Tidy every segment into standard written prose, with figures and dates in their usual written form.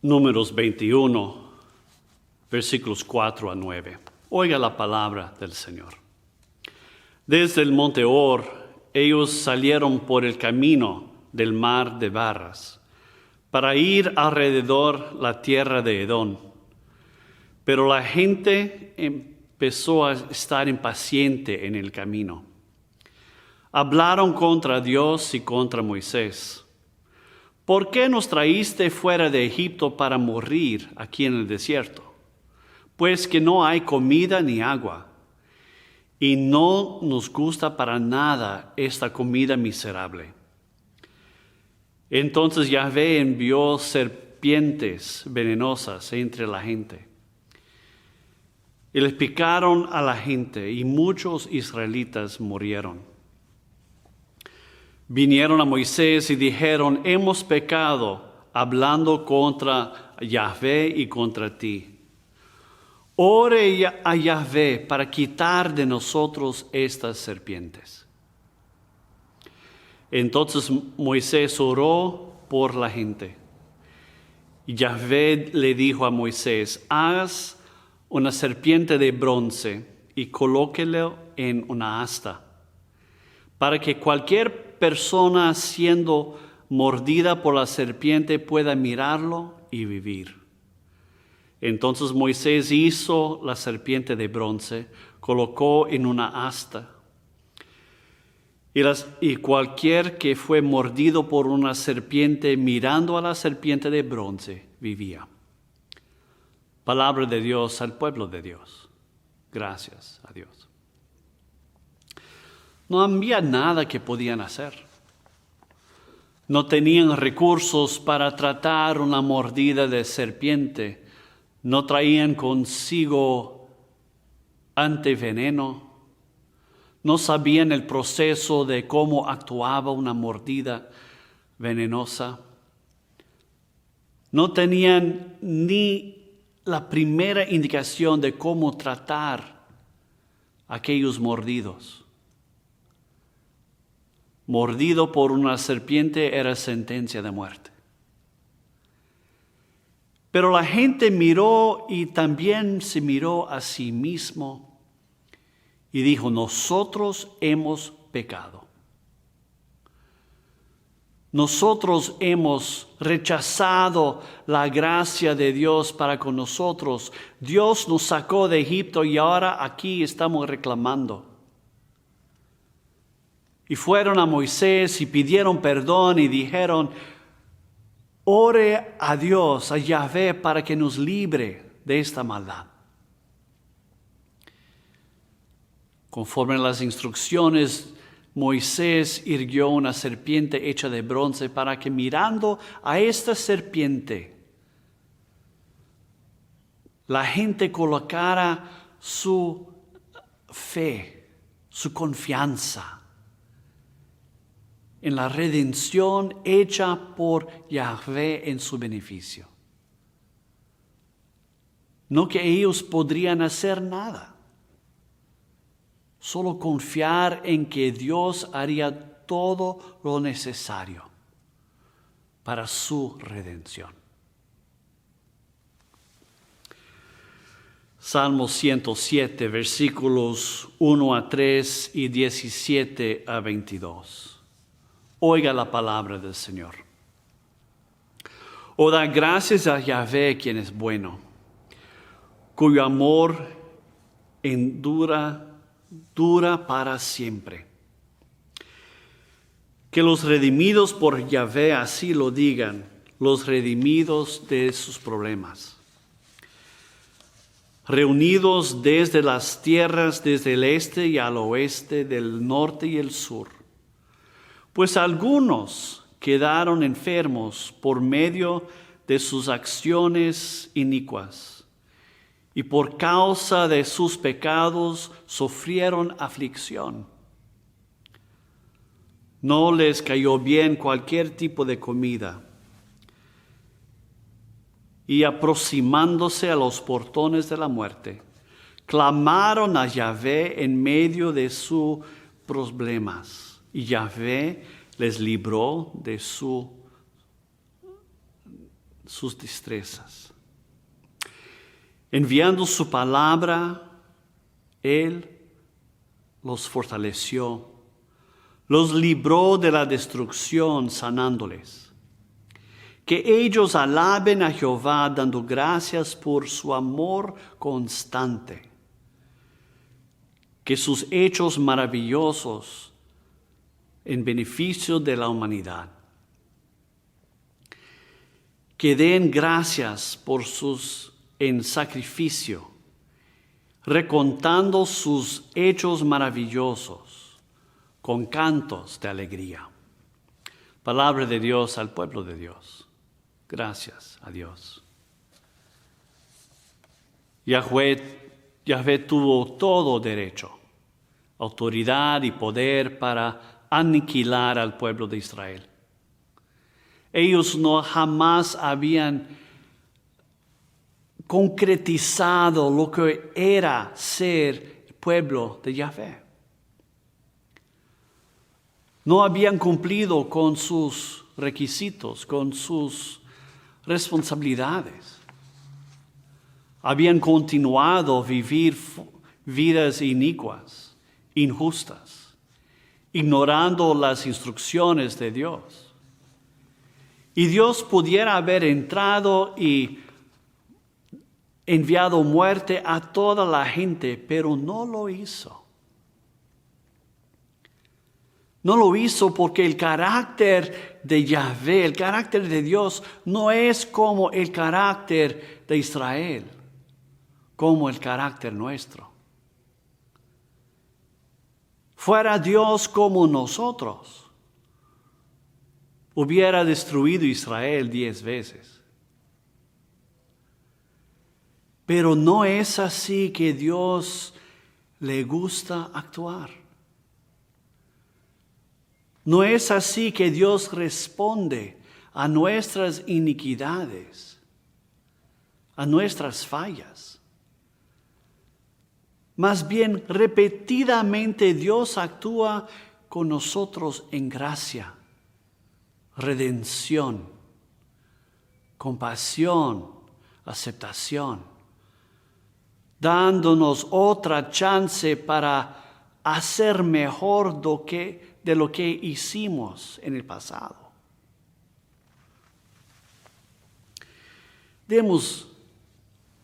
Números 21, versículos 4 a 9. Oiga la palabra del Señor. Desde el monte Hor, ellos salieron por el camino del mar de Barras para ir alrededor la tierra de Edom. Pero la gente empezó a estar impaciente en el camino. Hablaron contra Dios y contra Moisés. ¿Por qué nos traíste fuera de Egipto para morir aquí en el desierto? Pues que no hay comida ni agua, y no nos gusta para nada esta comida miserable. Entonces Yahvé envió serpientes venenosas entre la gente, y les picaron a la gente, y muchos israelitas murieron. Vinieron a Moisés y dijeron: hemos pecado hablando contra Yahvé y contra ti. Ore a Yahvé para quitar de nosotros estas serpientes. Entonces Moisés oró por la gente. Y Yahvé le dijo a Moisés: haz una serpiente de bronce y colóquelo en una asta, para que cualquier persona siendo mordida por la serpiente pueda mirarlo y vivir. Entonces Moisés hizo la serpiente de bronce, colocó en una asta, y cualquier que fue mordido por una serpiente mirando a la serpiente de bronce vivía. Palabra de Dios al pueblo de Dios. Gracias a Dios. No había nada que podían hacer. No tenían recursos para tratar una mordida de serpiente. No traían consigo antiveneno. No sabían el proceso de cómo actuaba una mordida venenosa. No tenían ni la primera indicación de cómo tratar a aquellos mordidos. Mordido por una serpiente era sentencia de muerte. Pero la gente miró y también se miró a sí mismo y dijo: nosotros hemos pecado. Nosotros hemos rechazado la gracia de Dios para con nosotros. Dios nos sacó de Egipto y ahora aquí estamos reclamando. Y fueron a Moisés y pidieron perdón y dijeron: ore a Dios, a Yahvé, para que nos libre de esta maldad. Conforme a las instrucciones, Moisés irguió una serpiente hecha de bronce para que mirando a esta serpiente, la gente colocara su fe, su confianza en la redención hecha por Yahvé en su beneficio. No que ellos podrían hacer nada, solo confiar en que Dios haría todo lo necesario para su redención. Salmo 107, versículos 1 a 3 y 17 a 22. Oiga la palabra del Señor. Oh, da gracias a Yahvé, quien es bueno, cuyo amor dura para siempre. Que los redimidos por Yahvé así lo digan, los redimidos de sus problemas. Reunidos desde las tierras, desde el este y al oeste, del norte y el sur. Pues algunos quedaron enfermos por medio de sus acciones inicuas, y por causa de sus pecados sufrieron aflicción. No les cayó bien cualquier tipo de comida, y aproximándose a los portones de la muerte, clamaron a Yahvé en medio de sus problemas. Y Yahvé les libró de su sus destrezas. Enviando su palabra, Él los fortaleció, los libró de la destrucción, sanándoles. Que ellos alaben a Jehová, dando gracias por su amor constante. Que sus hechos maravillosos en beneficio de la humanidad. Que den gracias por sus en sacrificio, recontando sus hechos maravillosos con cantos de alegría. Palabra de Dios al pueblo de Dios. Gracias a Dios. Yahvé tuvo todo derecho, autoridad y poder para aniquilar al pueblo de Israel. Ellos no jamás habían concretizado lo que era ser pueblo de Yahvé. No habían cumplido con sus requisitos, con sus responsabilidades. Habían continuado a vivir vidas inicuas, injustas, ignorando las instrucciones de Dios. Y Dios pudiera haber entrado y enviado muerte a toda la gente, pero no lo hizo. No lo hizo porque el carácter de Yahvé, el carácter de Dios, no es como el carácter de Israel, como el carácter nuestro. Fuera Dios como nosotros, hubiera destruido Israel 10 veces. Pero no es así que Dios le gusta actuar. No es así que Dios responde a nuestras iniquidades, a nuestras fallas. Más bien, repetidamente Dios actúa con nosotros en gracia, redención, compasión, aceptación, dándonos otra chance para hacer mejor de lo que hicimos en el pasado. Demos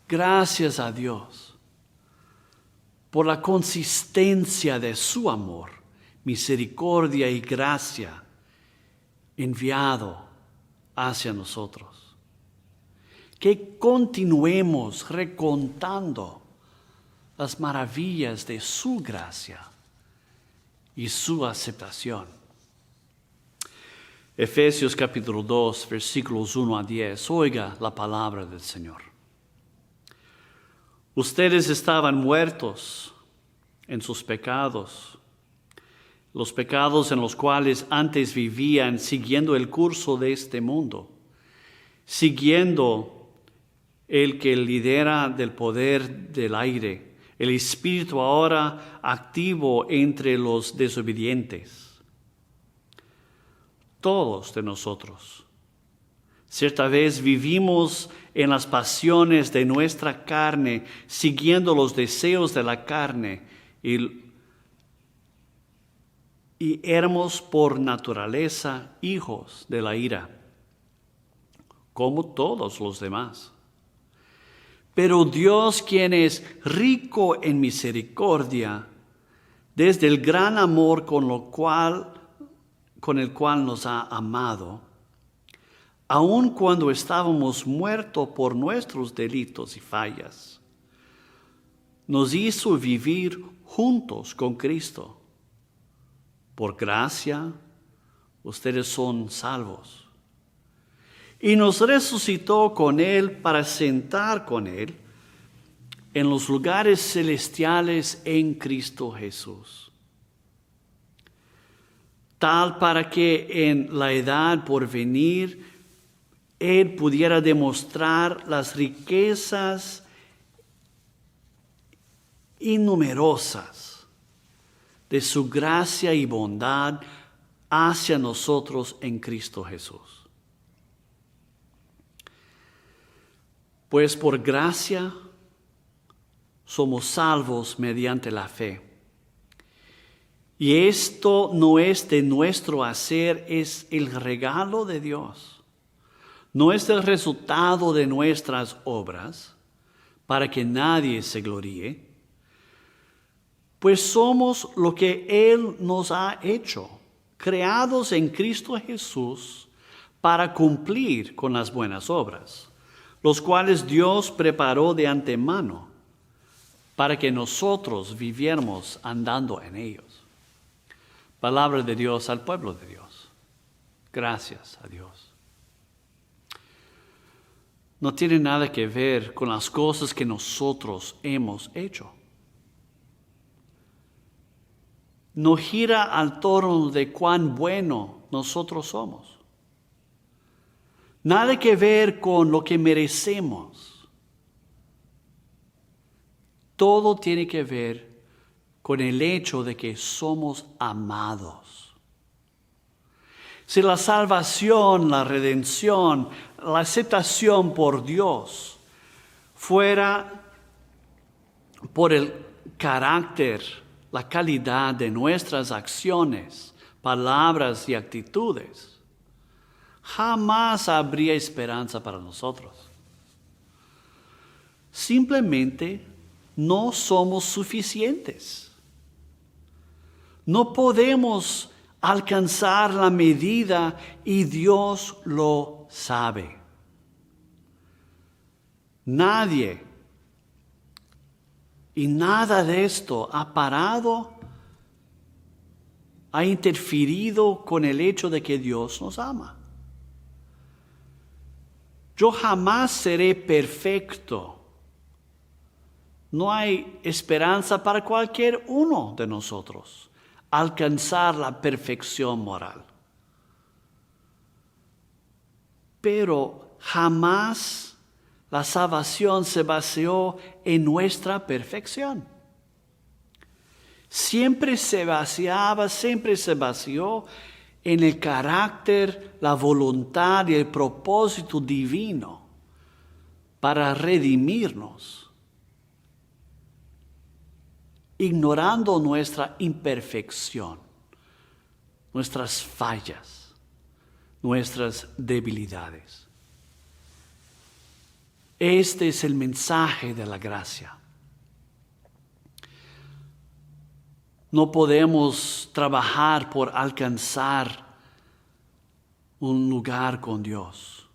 gracias a Dios por la consistencia de su amor, misericordia y gracia enviado hacia nosotros. Que continuemos recontando las maravillas de su gracia y su aceptación. Efesios capítulo 2, versículos 1 a 10. Oiga la palabra del Señor. Ustedes estaban muertos en sus pecados, los pecados en los cuales antes vivían siguiendo el curso de este mundo, siguiendo el que lidera del poder del aire, el espíritu ahora activo entre los desobedientes. Todos de nosotros, cierta vez vivimos en las pasiones de nuestra carne, siguiendo los deseos de la carne y éramos por naturaleza hijos de la ira, como todos los demás. Pero Dios, quien es rico en misericordia, desde el gran amor con el cual nos ha amado, aun cuando estábamos muertos por nuestros delitos y fallas, nos hizo vivir juntos con Cristo. Por gracia, ustedes son salvos. Y nos resucitó con Él para sentar con Él en los lugares celestiales en Cristo Jesús. Tal para que en la edad por venir Él pudiera demostrar las riquezas innumerosas de su gracia y bondad hacia nosotros en Cristo Jesús. Pues por gracia somos salvos mediante la fe. Y esto no es de nuestro hacer, es el regalo de Dios. No es el resultado de nuestras obras, para que nadie se gloríe, pues somos lo que Él nos ha hecho, creados en Cristo Jesús para cumplir con las buenas obras, los cuales Dios preparó de antemano para que nosotros viviéramos andando en ellos. Palabra de Dios al pueblo de Dios. Gracias a Dios. No tiene nada que ver con las cosas que nosotros hemos hecho. No gira al torno de cuán bueno nosotros somos. Nada que ver con lo que merecemos. Todo tiene que ver con el hecho de que somos amados. Si la salvación, la redención, la aceptación por Dios fuera por el carácter, la calidad de nuestras acciones, palabras y actitudes, jamás habría esperanza para nosotros. Simplemente no somos suficientes. No podemos alcanzar la medida y Dios lo sabe. Nadie y nada de esto ha parado, ha interferido con el hecho de que Dios nos ama. Yo jamás seré perfecto. No hay esperanza para cualquier uno de nosotros alcanzar la perfección moral. Pero jamás la salvación se basó en nuestra perfección. Siempre se vació en el carácter, la voluntad y el propósito divino para redimirnos, ignorando nuestra imperfección, nuestras fallas, nuestras debilidades. Este es el mensaje de la gracia. No podemos trabajar por alcanzar un lugar con Dios.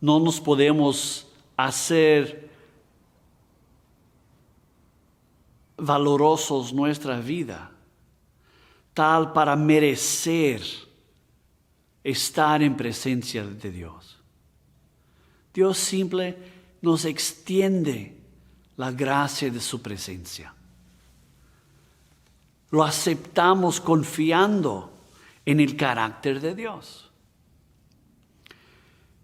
No nos podemos hacer valorosos nuestra vida, tal para merecer estar en presencia de Dios. Dios simple nos extiende la gracia de su presencia. Lo aceptamos confiando en el carácter de Dios.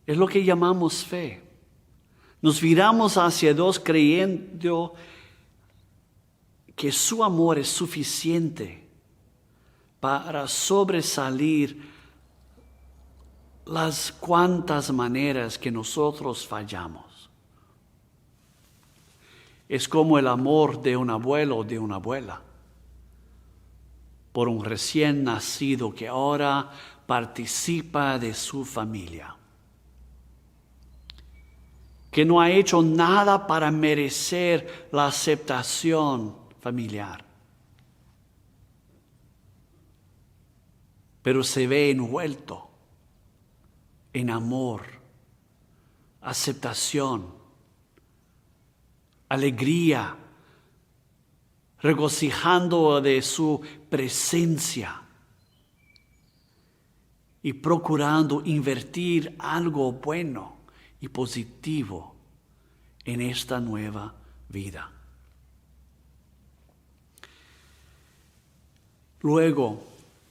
Es lo que llamamos fe. Nos viramos hacia Dios creyendo que su amor es suficiente para sobresalir las cuantas maneras que nosotros fallamos. Es como el amor de un abuelo o de una abuela por un recién nacido que ahora participa de su familia, que no ha hecho nada para merecer la aceptación familiar, pero se ve envuelto en amor, aceptación, alegría, regocijando de su presencia y procurando invertir algo bueno y positivo en esta nueva vida. Luego,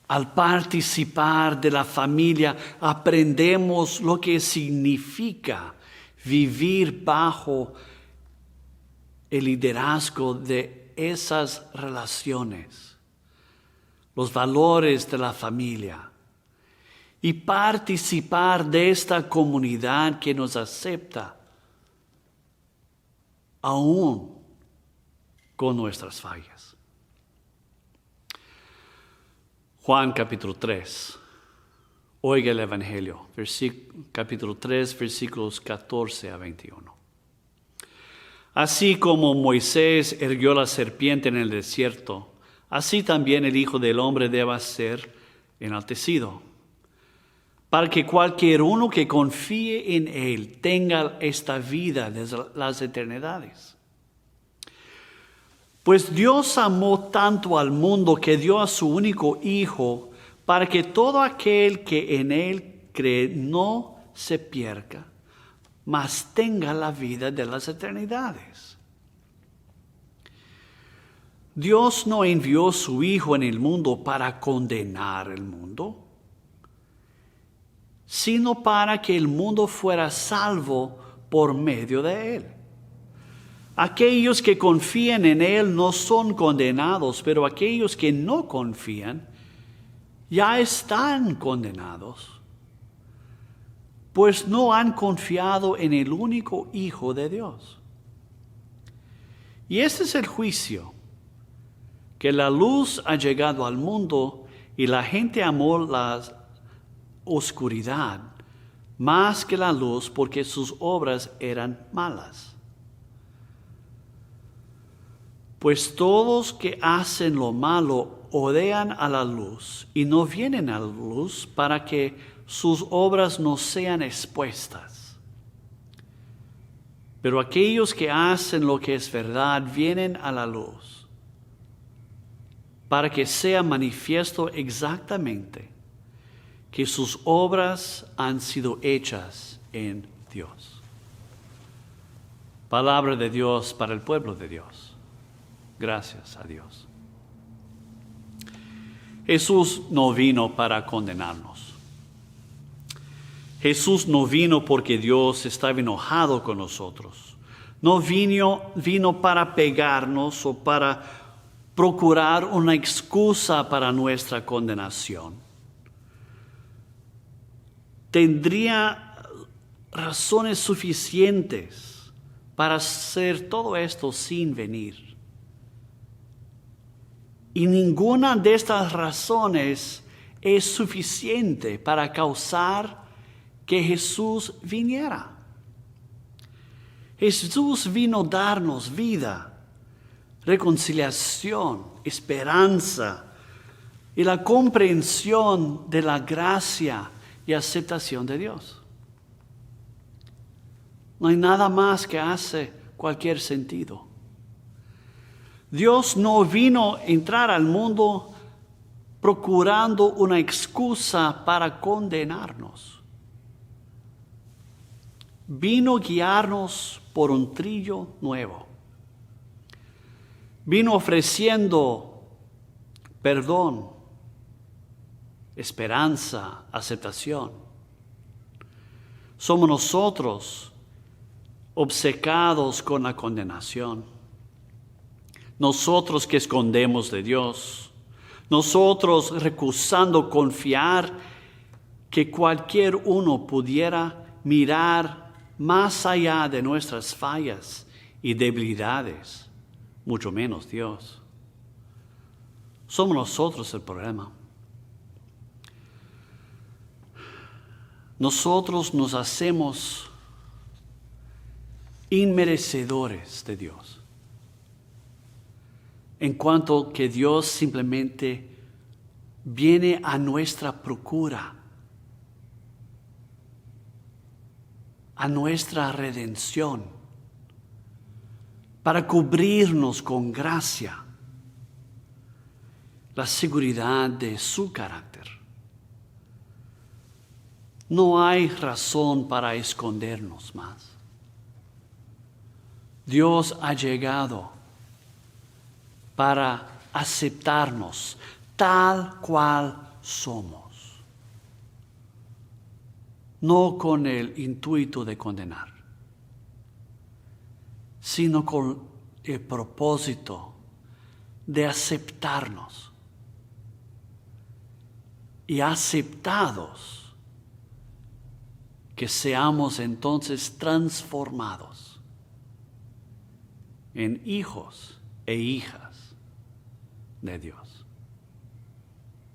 al participar de la familia, aprendemos lo que significa vivir bajo el liderazgo de esas relaciones, los valores de la familia. y participar de esta comunidad que nos acepta, aún con nuestras fallas. Juan capítulo 3. Oiga el Evangelio, capítulo 3, versículos 14 a 21. Así como Moisés erguió la serpiente en el desierto, así también el Hijo del Hombre debe ser enaltecido, para que cualquier uno que confíe en Él tenga esta vida desde las eternidades. Pues Dios amó tanto al mundo que dio a su único Hijo, para que todo aquel que en Él cree no se pierda, mas tenga la vida de las eternidades. Dios no envió su Hijo en el mundo para condenar el mundo, sino para que el mundo fuera salvo por medio de Él. Aquellos que confían en Él no son condenados, pero aquellos que no confían ya están condenados, pues no han confiado en el único Hijo de Dios. Y este es el juicio, que la luz ha llegado al mundo y la gente amó la oscuridad más que la luz porque sus obras eran malas. Pues todos que hacen lo malo odian a la luz y no vienen a la luz para que sus obras no sean expuestas. Pero aquellos que hacen lo que es verdad vienen a la luz, para que sea manifiesto exactamente que sus obras han sido hechas en Dios. Palabra de Dios para el pueblo de Dios. Gracias a Dios. Jesús no vino para condenarnos. Jesús no vino porque Dios estaba enojado con nosotros. No vino para pegarnos o para procurar una excusa para nuestra condenación. Tendría razones suficientes para hacer todo esto sin venir. Y ninguna de estas razones es suficiente para causar que Jesús viniera. Jesús vino a darnos vida, reconciliación, esperanza y la comprensión de la gracia y aceptación de Dios. No hay nada más que hace cualquier sentido. Dios no vino a entrar al mundo procurando una excusa para condenarnos. Vino a guiarnos por un trillo nuevo. Vino ofreciendo perdón, esperanza, aceptación. Somos nosotros obcecados con la condenación. Nosotros que escondemos de Dios, nosotros recusando confiar que cualquier uno pudiera mirar más allá de nuestras fallas y debilidades, mucho menos Dios. Somos nosotros el problema. Nosotros nos hacemos inmerecedores de Dios, en cuanto que Dios simplemente viene a nuestra procura, a nuestra redención, para cubrirnos con gracia, la seguridad de su carácter. No hay razón para escondernos más. Dios ha llegado para aceptarnos tal cual somos, no con el intuito de condenar, sino con el propósito de aceptarnos. Y aceptados, que seamos entonces transformados en hijos e hijas de Dios.